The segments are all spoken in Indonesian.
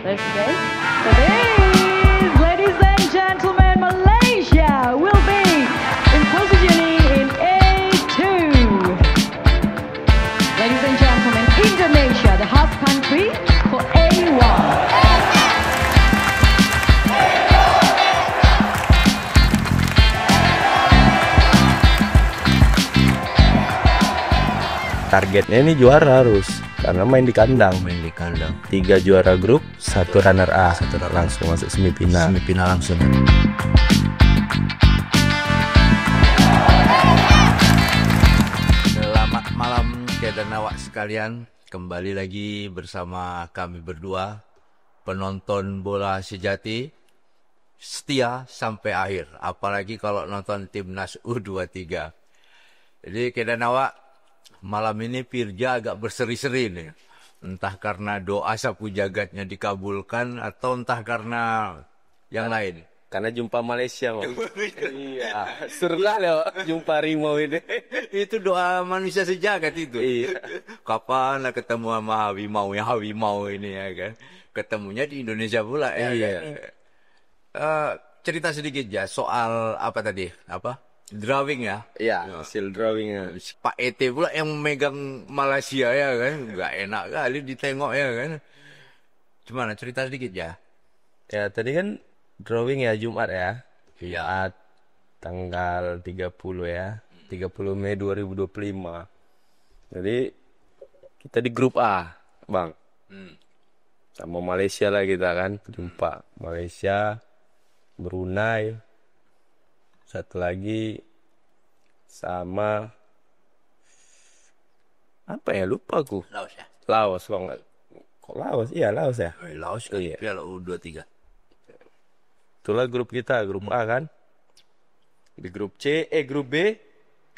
Let's go. For this, ladies and gentlemen, Malaysia will be in positioning in A2. Ladies and gentlemen, Indonesia, the host country for A1. Targetnya ini juara harus, karena main di kandang. 3 juara grup, 1 runner up, langsung masuk semifinal. Langsung. Selamat malam dan awak sekalian, kembali lagi bersama kami berdua, penonton bola sejati, setia sampai akhir, apalagi kalau nonton timnas U23. Jadi kedan awak malam ini Pirja agak berseri-seri nih. Entah karena doa sapu jagatnya dikabulkan atau entah karena yang lain. Karena jumpa Malaysia, Bang. Iya, surga loh jumpa Rimau ini. Itu doa manusia sejagat itu. Iya. Kapan lah ketemu sama Hawi Mau ini ya kan. Ketemunya di Indonesia pula ya Iya. kan. Cerita sedikit ya soal apa tadi? Drawing ya. Iya, hasil drawingnya. Pak ET pula yang megang Malaysia ya kan. Nggak enak kali ditengok ya kan. Gimana cerita sedikit ya? Ya, tadi kan drawing ya Jumat ya. Iya. Jumat tanggal 30 ya. 30 Mei 2025. Jadi kita di grup A, Bang. Sama Malaysia lah kita kan. Jumpa Malaysia, Brunei, satu lagi sama apa ya, lupa aku. Laos ya? Laos, Bang. Kok Laos? Iya, Laos ya. Laos kan Iya. Piala U23. Itulah grup kita, grup A kan. Di grup grup B,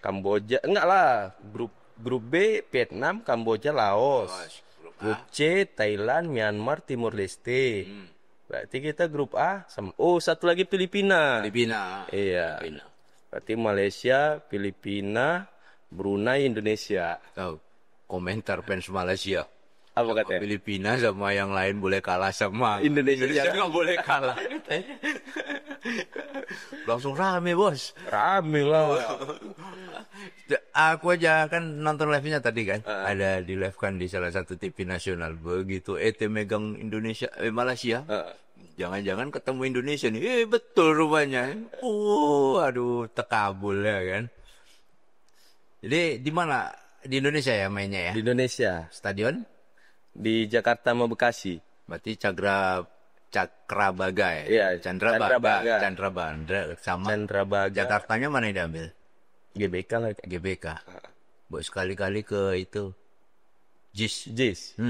Kamboja. Enggak lah, grup B, Vietnam, Kamboja, Laos. Grup C, Thailand, Myanmar, Timur Leste. Berarti kita grup A sama satu lagi Filipina. Iya. Filipina. Berarti Malaysia, Filipina, Brunei, Indonesia. Tahu komentar fans Malaysia. Apa katanya? Filipina sama yang lain boleh kalah sama Indonesia nggak boleh kalah. Langsung rame bos. Rame lah. Aku aja kan nonton live-nya tadi kan. Ada di live kan di salah satu TV nasional. Begitu megang Malaysia. Jangan-jangan ketemu Indonesia nih. Betul rupanya. Aduh, tekabul ya kan. Jadi di mana? Di Indonesia ya mainnya ya? Di Indonesia. Stadion? Di Jakarta sama Bekasi. Berarti Cakrabaga ya? Iya, Candrabaga. Sama Candrabaga. Jakartanya mana yang diambil? GBK lah. GBK. Buat sekali-kali ke itu. JIS.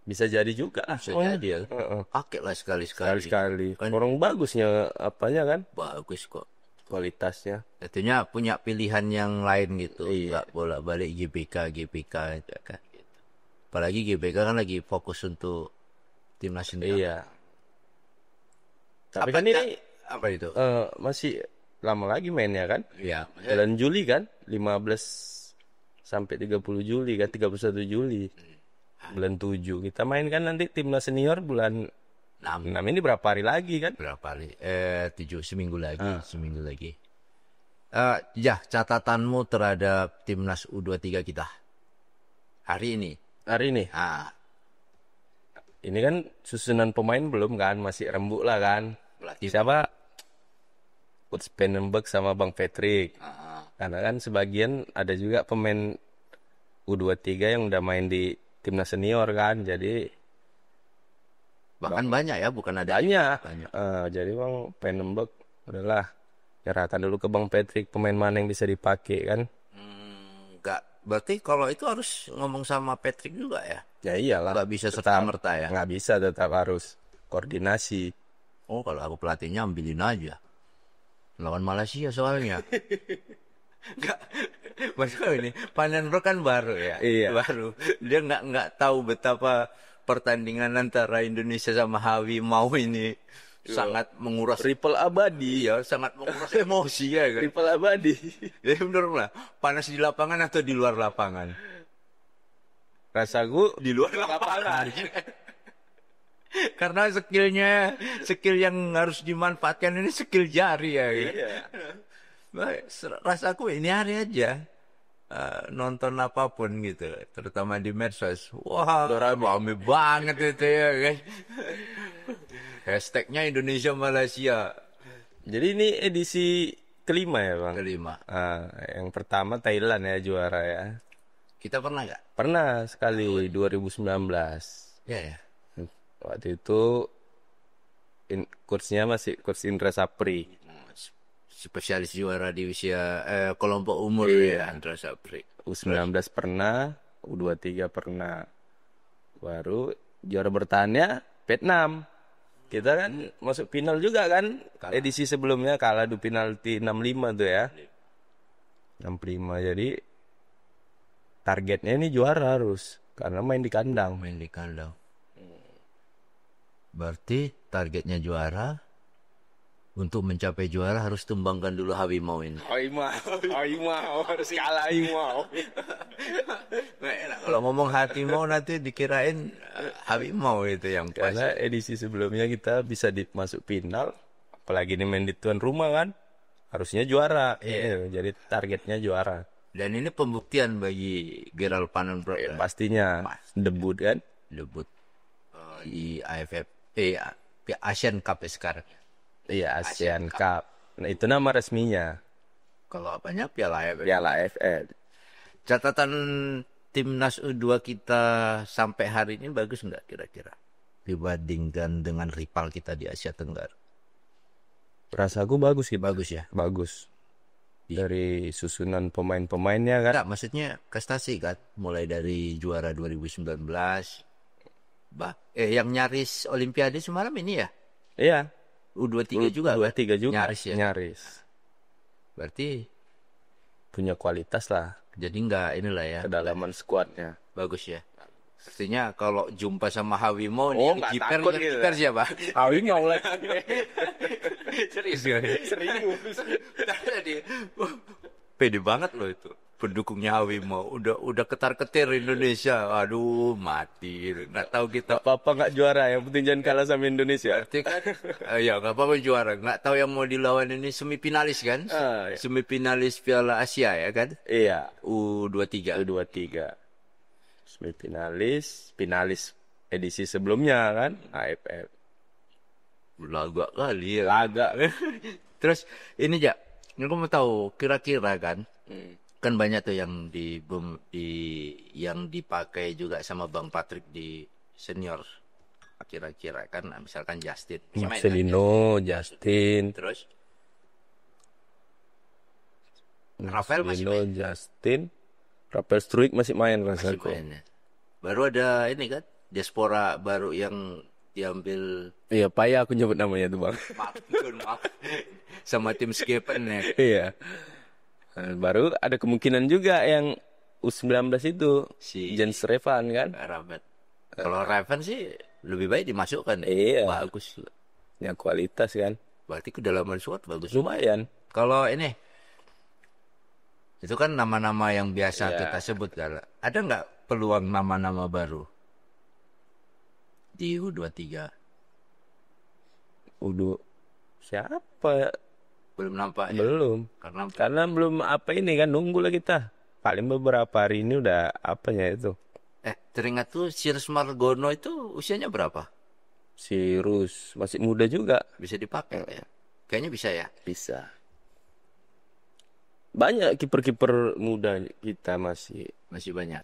Bisa jadi juga. Jadi ya. Pakai lah sekali-sekali. Sekali-sekali. Kan Orang bagusnya apanya kan? bagus kok. Kualitasnya. Tentunya punya pilihan yang lain gitu. Iya. Nggak bolak-balik GBK itu kan. Gitu. Apalagi GBK kan lagi fokus untuk timnas sendiri. Iya. Tapi kan ini apa itu? masih lama lagi mainnya kan? Iya. Bulan Juli kan? 15 sampai 30 Juli kan? 31 Juli. Bulan 7. Kita main kan nanti timnas senior bulan 6 ini berapa hari lagi kan? Berapa hari? 7 seminggu lagi. Ya, catatanmu terhadap timnas U23 kita hari ini. Ini kan susunan pemain belum kan? Masih rembuk lah kan? Pelatih Siapa? Coach Penenberg sama Bang Patrick. Karena kan sebagian ada juga pemain U23 yang udah main di timnas senior kan. Jadi bahkan banyak ya, bukan ada banyak. Jadi Bang Penenberg udahlah nyerahkan dulu ke Bang Patrick pemain mana yang bisa dipakai kan. Enggak. Berarti kalau itu harus ngomong sama Patrick juga ya? Ya iyalah. Nggak bisa serta-merta ya? Nggak bisa, tetap harus koordinasi. Oh, kalau aku pelatihnya ambilin aja. Lawan Malaysia soalnya. Enggak. Maksudnya ini, Panenbro kan baru ya? Iya. Baru. Dia nggak tahu betapa pertandingan antara Indonesia sama Hawi Mau ini sangat menguras Triple abadi. ya, sangat menguras emosi ya kan. Triple abadi. Jadi menurut lah, panas di lapangan atau di luar lapangan? Rasaku Di luar lapangan. Karena skill yang harus dimanfaatkan ini skill jari ya. Iya. Baik, rasaku ini hari aja nonton apapun gitu, terutama di medsos. Wah, rame banget itu ya guys. Hashtagnya Indonesia Malaysia. Jadi ini edisi kelima ya Bang? Kelima. Yang pertama Thailand ya juara ya. Kita pernah nggak? Pernah sekali 2019. Ya. Waktu itu kursnya masih kurs Indra Sapri. Spesialis juara di usia kelompok umur Iya. ya, Andra Sapri. U19 pernah, U23 pernah. Baru juara bertahannya Vietnam. Kita kan masuk final juga kan. Edisi sebelumnya kalah di penalti 6-5 tuh ya. 6-5. Jadi targetnya ini juara harus karena main di kandang. Main di kandang. Berarti targetnya juara. Untuk mencapai juara harus tumbangkan dulu Habimau ini. Haimau harus kalah Haimau. Kalau ngomong Habimau nanti dikirain Habimau itu yang pas. Karena edisi sebelumnya kita bisa masuk final, apalagi ini main di tuan rumah kan, harusnya juara. Jadi targetnya juara. Dan ini pembuktian bagi Gerald Panon Pro. Pastinya debut kan. Debut di AFF, Asian Cup sekarang. Iya, ASEAN Cup. Nah, itu nama resminya. Kalau apanya Piala AFF. Piala AFF. Catatan timnas U2 kita sampai hari ini bagus nggak kira-kira? Dibandingkan dengan rival kita di Asia Tenggara. Rasaku bagus gitu. Bagus ya? Bagus. Dari susunan pemain-pemainnya kan. Enggak, maksudnya prestasi kan. Mulai dari juara 2019. Yang nyaris Olimpiade semalam ini ya? Iya. U23 juga. U23 juga. Nyaris ya? Nyaris. Berarti punya kualitas lah. jadi nggak inilah ya. Kedalaman skuadnya. Bagus ya. Artinya kalau jumpa sama Hawimo nggak takut gitu. kiper siapa? Hawimo lagi. Serius ya? Serius. Jadi pede banget loh itu. Pendukungnya Hawimo udah ketar-ketir Indonesia. Aduh, mati. Nggak tahu kita. Apa-apa nggak juara, yang penting jangan kalah sama Indonesia. Berarti kan ya nggak apa-apa juara. Nggak tahu yang mau dilawan ini semifinalis kan? Iya. Semifinalis Piala Asia ya kan? Iya. U23. U23. Finalis edisi sebelumnya kan, AFF. Laga kali ya. Laga. Terus ini Jak, aku mau tahu kira-kira kan, kan banyak tuh yang dipakai juga sama Bang Patrick di senior. Kira-kira kan, misalkan Justin. Marcelino, Justin. Terus Rafael masih Marcelino, Justin. Rafael Struik masih main masih rasaku. main ya. Baru ada ini kan, diaspora baru yang diambil. Iya, payah aku nyebut namanya tuh Bang. Maaf. Sama tim Skipen ya. Iya. Nah, baru ada kemungkinan juga yang U19 itu Si Jens Revan kan. Rabat. Kalau Raven sih lebih baik dimasukkan. Iya. Bagus. Yang kualitas kan. Berarti kedalaman squad bagus. Lumayan. Kalau ini itu kan nama-nama yang biasa Iya. kita sebut kan. Ada nggak peluang nama-nama baru di U23? Siapa ya? Belum nampak ya? Belum. Karena belum apa ini kan, nunggu lah kita. Paling beberapa hari ini udah apanya itu. Teringat tuh Sirus Margono itu usianya berapa? Sirus masih muda juga. Bisa dipakai ya? Kayaknya bisa ya? Bisa. Banyak kiper-kiper muda kita masih Masih banyak.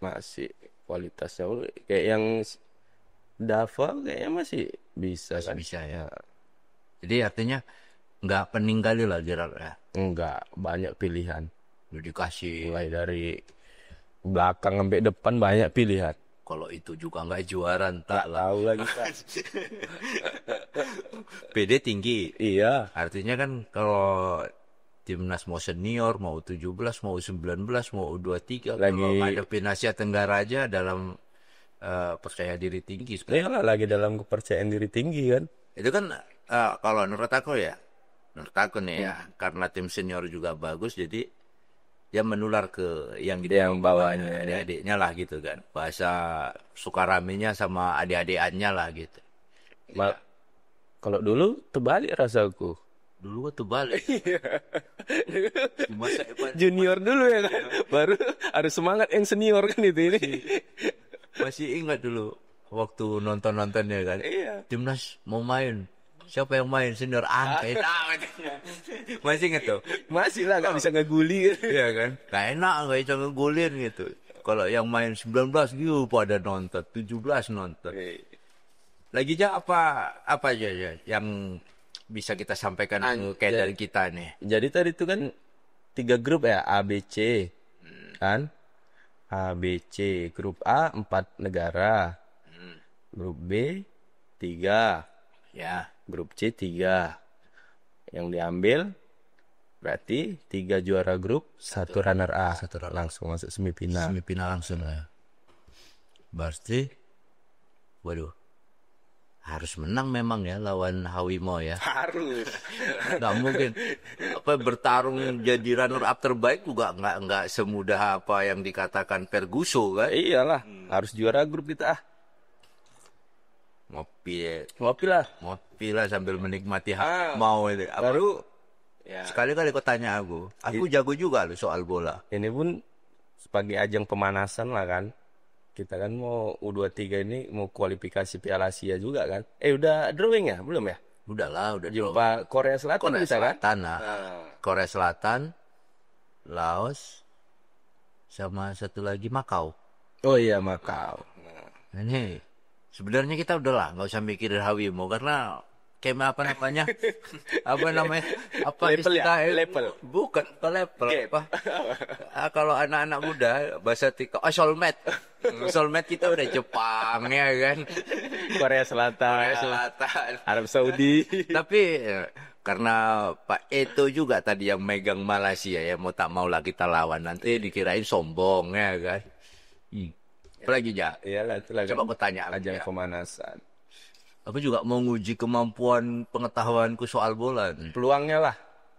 kualitasnya kayak yang Dava kayaknya masih bisa Masih kan? bisa ya. Jadi artinya nggak pening kali lah Gerald ya. Enggak, banyak pilihan. Udah dikasih. Mulai dari belakang sampai depan banyak pilihan. Kalau itu juga nggak juara entah lah. Tahu lagi Kak. PD tinggi. Iya. Artinya kan kalau timnas mau senior, mau 17, mau 19, mau U23, Lagi- kalau ngadepin Asia Tenggara aja dalam percaya diri tinggi. Iyalah, lagi dalam kepercayaan diri tinggi kan. Itu kan kalau menurut aku nih ya, karena tim senior juga bagus, jadi dia menular ke yang di Yang bawahnya, adik-adiknya lah gitu kan. Bahasa sukaraminya sama adik-adikannya lah gitu. Kalau dulu terbalik rasaku. Dulu gua terbalik. Masa Junior dulu ya kan. Baru harus semangat yang senior kan itu ini. masih ingat dulu waktu nonton-nontonnya kan. Iya. Timnas mau main. Siapa yang main senior angkat. Masih ingat tuh? Masih lah nggak bisa ngeguli. Iya kan? Gak enak gak bisa ngegolin gitu. Kalau yang main 19 gitu pada nonton, 17 nonton. Lagi apa aja ya yang bisa kita sampaikan ke dari kita nih. Jadi tadi itu kan 3 grup ya, A, B, C. Kan? A, B, C. Grup A 4 negara. Grup B 3. Ya. Grup C 3. Yang diambil berarti 3 juara grup, 1 runner up. Langsung masuk semifinal. Semifinal langsung ya. Berarti waduh. Harus menang memang ya lawan Hawimo ya. Harus. Nggak mungkin bertarung jadi runner up terbaik juga nggak semudah apa yang dikatakan Ferguson kan. Iyalah, harus juara grup kita. Ngopi lah sambil menikmati mau itu. Baru ya. Sekali-kali kau tanya aku jago juga loh soal bola. Ini pun sebagai ajang pemanasan lah kan. Kita kan mau U23 ini mau kualifikasi Piala Asia juga kan. Udah drawing ya? Belum ya? Udah Jumpa Korea Selatan bisa kan? Korea Selatan, Laos, sama satu lagi Makau. Oh iya, Makau. Ini sebenarnya kita udah lah nggak usah mikirin Hawimo karena kayak apa namanya level bukan ke level apa kalau anak-anak muda bahasa soulmate kita udah Jepang ya kan, Korea Selatan, Arab Saudi. Tapi karena Pak Eto juga tadi yang megang Malaysia ya, mau tak mau lah kita lawan, nanti dikirain sombong ya kan. Apalagi ya iyalah itulah coba aku tanya ajang pemanasan. Aku juga mau nguji kemampuan pengetahuanku soal bola. Peluangnya lah.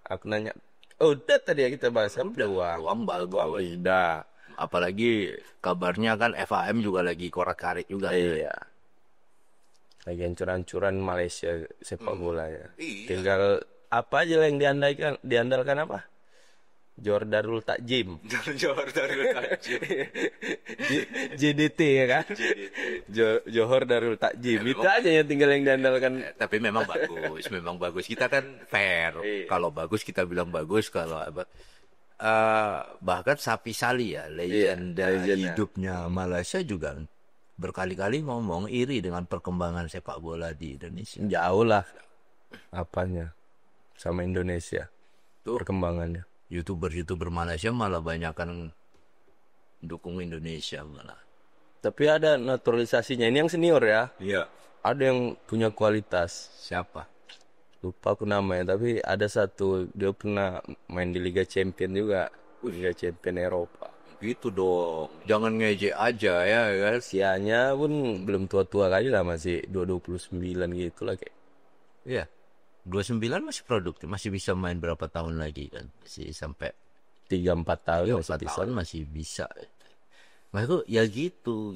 Aku nanya. Udah tadi ya kita bahas peluang bagus. Udah. Apalagi kabarnya kan FAM juga lagi korak-karik juga. Iya. Lagi hancur-hancuran Malaysia sepak bola ya. Iya. Tinggal apa aja yang diandalkan apa? Jordarul Takjim. JDT ya kan? Johor Darul Takjim. Itu aja yang tinggal yang diandalkan. Tapi memang bagus. Kita kan fair. Kalau bagus kita bilang bagus. Kalau bahkan Sapi Sali ya, legenda hidupnya Malaysia juga berkali-kali ngomong iri dengan perkembangan sepak bola di Indonesia. Jauh lah apanya sama Indonesia perkembangannya. YouTuber Malaysia malah banyakan dukung Indonesia malah. Tapi ada naturalisasinya. Ini yang senior ya. Iya. Ada yang punya kualitas. Siapa? Lupa aku namanya. Tapi ada satu. Dia pernah main di Liga Champion juga. Liga Champion Eropa. Gitu dong. Jangan ngejek aja ya kan. Usianya pun belum tua-tua kali lah. Masih 29 gitu lah kayak. Iya. 29 masih produktif, masih bisa main berapa tahun lagi kan, masih sampai 3-4 tahun, 4 tahun masih bisa. Maksudku ya gitu.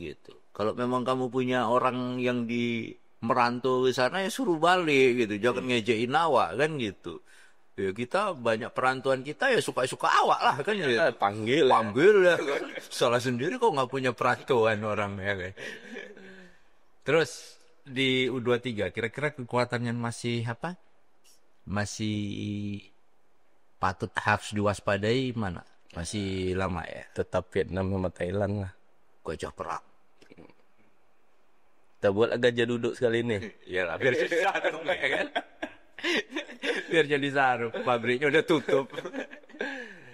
Kalau memang kamu punya orang yang di merantau ke sana ya suruh balik gitu, jangan ngejekin awak kan gitu. Ya kita banyak perantauan kita ya suka-suka awak lah kan ya. Panggil ya kan. Salah sendiri kok nggak punya perantauan orang ya kan. Terus di U23 kira-kira kekuatannya masih apa? Masih patut harus diwaspadai mana? Masih lama ya? Tetap Vietnam sama Thailand lah. Gajah perang. Kita buat gajah duduk sekali ini. Iyalah biar jadi sarung ya kan? Biar jadi sarung. Pabriknya udah tutup.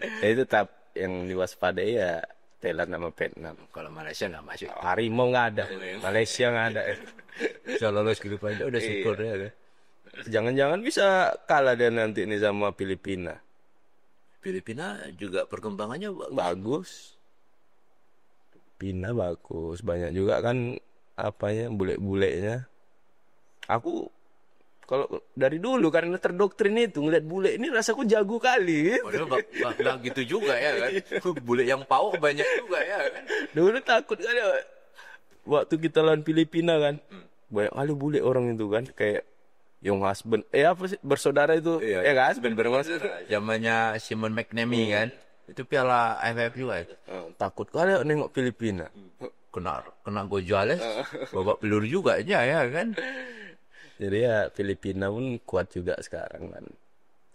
Jadi tetap yang diwaspadai ya Thailand sama Vietnam. Kalau Malaysia nggak masuk. Harimau nggak ada. Malaysia nggak ada. Bisa lolos grup aja udah syukur ya kan? Jangan-jangan bisa kalah dia nanti nih sama Filipina. Filipina juga perkembangannya bagus. Filipina bagus. Banyak juga kan apanya bule-bulenya. Aku kalau dari dulu karena terdoktrin itu ngeliat bule ini rasaku jago kali. Padahal nggak gitu juga ya kan. Bule yang pau banyak juga ya kan. Dulu takut kan ya. Waktu kita lawan Filipina kan. banyak kali bule orang itu kan, kayak Young Husband, apa sih, bersaudara itu, ya kan, bersaudara. Zamannya Simon McNamee kan. Itu Piala AFF juga itu. Takut kali nengok Filipina. Kena Gonzales, babak peluru juga aja ya kan. Jadi ya Filipina pun kuat juga sekarang kan.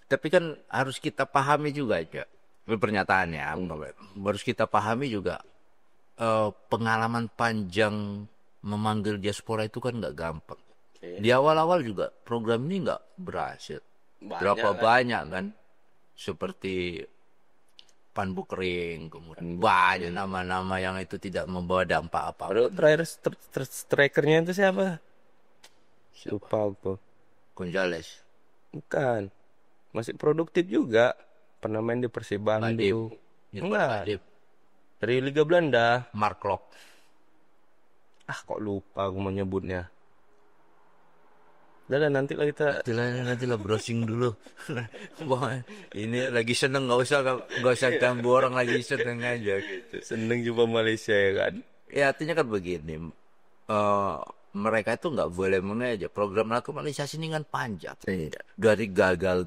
Tapi kan harus kita pahami juga aja. Ini pernyataannya, harus kita pahami juga pengalaman panjang memanggil diaspora itu kan nggak gampang. Di awal-awal juga program ini nggak berhasil. Berapa banyak kan? Seperti Pan Bukering, kemudian banyak nama-nama yang itu tidak membawa dampak apa. Terakhir strikernya itu siapa? Lupa aku. Gonzales. Bukan. Masih produktif juga. Pernah main di Persib Bandung. Enggak. Dari Liga Belanda. Mark Klok. Kok lupa aku mau nyebutnya. Udah nanti lah kita. Nanti lah browsing dulu. Wah, ini lagi seneng, nggak usah ganggu orang lagi seneng aja gitu. Seneng juga Malaysia ya kan. Ya artinya kan begini. Mereka itu nggak boleh mengajar program naturalisasi ini kan panjang. Dari gagal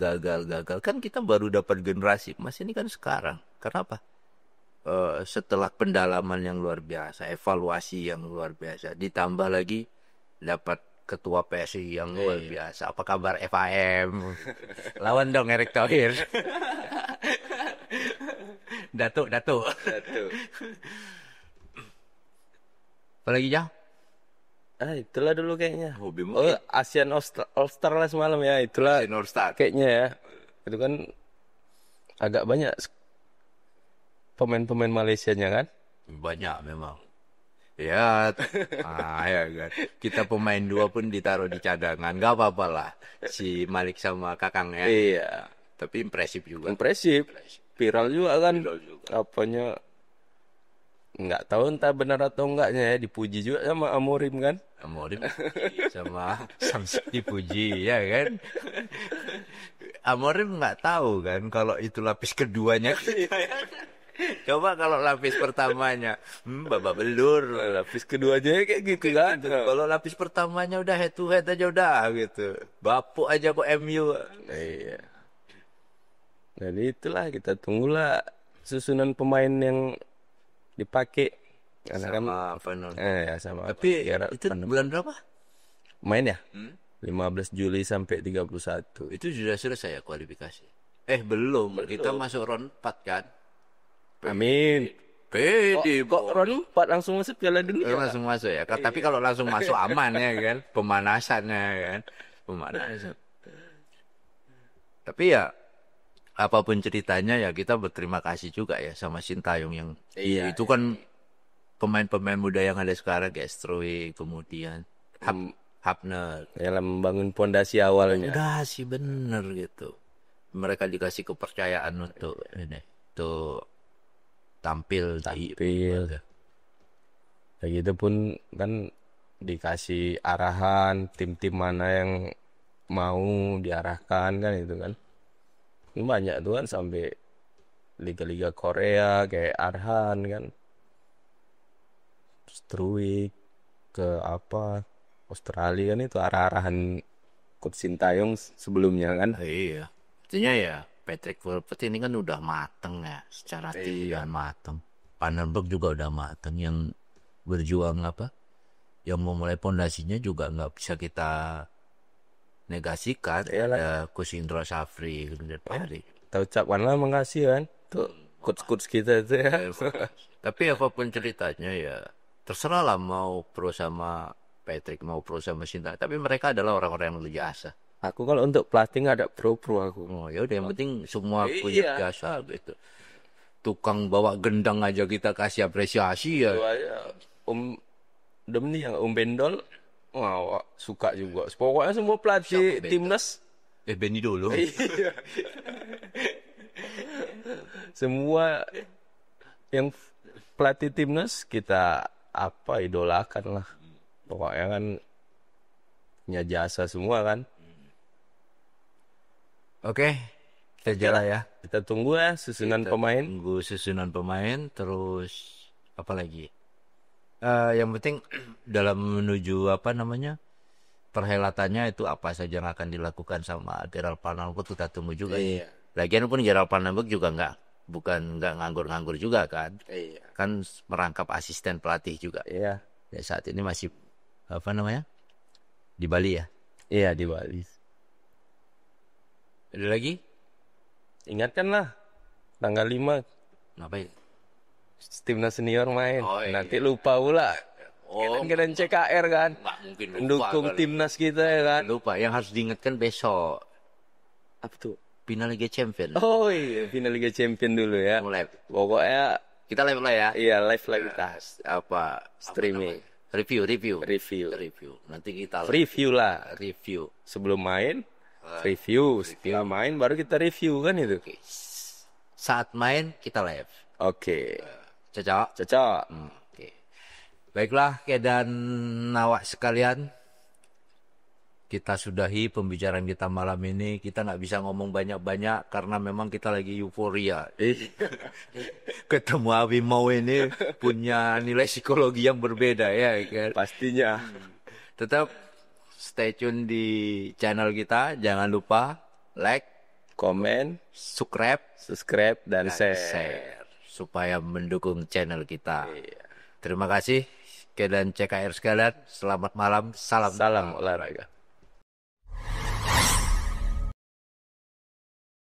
kan kita baru dapat generasi emas ini kan sekarang. Kenapa? Setelah pendalaman yang luar biasa, evaluasi yang luar biasa, ditambah lagi dapat ketua PSI yang luar biasa. Apa kabar FAM? Lawan dong Erick Thohir. Datuk. Apalagi ya? Itulah dulu kayaknya. Hobimu? ASEAN All Star lah semalam ya. Itulah ASEAN All Star. Kayaknya ya. Itu kan agak banyak pemain-pemain Malaysianya kan. Banyak memang. Ya, ya kan. Kita pemain 2 pun ditaruh di cadangan. Gak apa-apa lah. Si Malik sama Kakang ya. Iya. Tapi impresif juga. Impresif. Viral juga kan. Apanya. Nggak tahu entah benar atau enggaknya ya. Dipuji juga sama Amorim kan. Amorim sama Samsung dipuji ya kan. Amorim nggak tahu kan kalau itu lapis keduanya. Coba kalau lapis pertamanya, babak belur. Lapis keduanya kayak gitu kan. Kalau lapis pertamanya udah head to head aja udah gitu. Bapuk aja kok MU. Iya. Jadi itulah kita tunggulah susunan pemain yang dipakai. Karena Sama Fanon. ya sama. Tapi itu bulan berapa? Main ya? 15 Juli sampai 31. Itu sudah selesai ya kualifikasi. Belum. Kita masuk round 4 kan. Amin. Pede Kok round 4 langsung masuk Piala Dunia? Langsung masuk ya. Tapi kalau langsung masuk aman ya kan. Pemanasannya kan. Pemanasan. Tapi ya apapun ceritanya ya kita berterima kasih juga ya sama Sintayong yang itu kan pemain-pemain muda yang ada sekarang kayak Stroy, kemudian Hapner. Dalam membangun pondasi awalnya. Udah sih bener gitu. Mereka dikasih kepercayaan untuk ini. Untuk tampil. Ya gitu pun kan dikasih arahan tim-tim mana yang mau diarahkan kan itu kan. Banyak tuh kan sampai liga-liga Korea kayak Arhan kan. Struik ke Australia kan itu arah-arahan Coach Sintayong sebelumnya kan. Iya. Artinya ya Patrick Kluivert ini kan udah mateng ya secara tim mateng. Vandenberg juga udah mateng yang berjuang yang memulai pondasinya juga nggak bisa kita negasikan. Ada Coach Indra Safri kemudian Pak Kita ucapkanlah makasih kan tuh coach-coach kita itu ya. Tapi apapun ceritanya ya terserah lah mau pro sama Patrick mau pro sama Sinta. Tapi mereka adalah orang-orang yang luar biasa. Aku kalau untuk pelatih nggak ada pro aku. Oh ya udah yang penting semua punya jasa gitu. Tukang bawa gendang aja kita kasih apresiasi ya. Demi yang Bendol, wah suka juga. Pokoknya semua pelatih timnas. Benny dulu. Semua yang pelatih timnas kita idolakan lah. Pokoknya kan punya jasa semua kan. Oke, kita jalan ya. Kita tunggu ya susunan pemain. Tunggu susunan pemain, terus apa lagi? Yang penting dalam menuju perhelatannya itu apa saja yang akan dilakukan sama Gerald Panalbut, kita tunggu juga. Iya. Lagian pun Gerald Panalbut juga nggak nganggur-nganggur juga kan. Iya. Kan merangkap asisten pelatih juga. Iya. Ya, saat ini masih apa namanya? Di Bali ya. Iya, di Bali. Ada lagi? Ingatkanlah tanggal 5 Ngapain? timnas senior main. Oh, iya. Nanti lupa pula. Oh, Kita CKR kan. nggak mungkin lupa. Mendukung kali. timnas kita ya kan. Lupa. Yang harus diingatkan besok Apa tuh? final Liga Champion. Oh iya, final Liga Champion dulu ya. Mulai. Pokoknya Kita live lah ya. iya live lah kita. Apa Streaming. review. Review. Nanti kita Review lah. review. Sebelum main, review. Setelah main baru kita review kan itu. Oke. Saat main kita live. Oke. Cocok. Cocok. Oke. Baiklah, dan nawak sekalian, kita sudahi pembicaraan kita malam ini. Kita nggak bisa ngomong banyak-banyak karena memang kita lagi euforia. Ketemu Abi Mau ini punya nilai psikologi yang berbeda ya kan. Pastinya. Tetap stay tune di channel kita. Jangan lupa like, Komen, subscribe, dan share. share supaya mendukung channel kita. Iya. Terima kasih. Dan CKR sekalian, selamat malam. Salam Salam olahraga.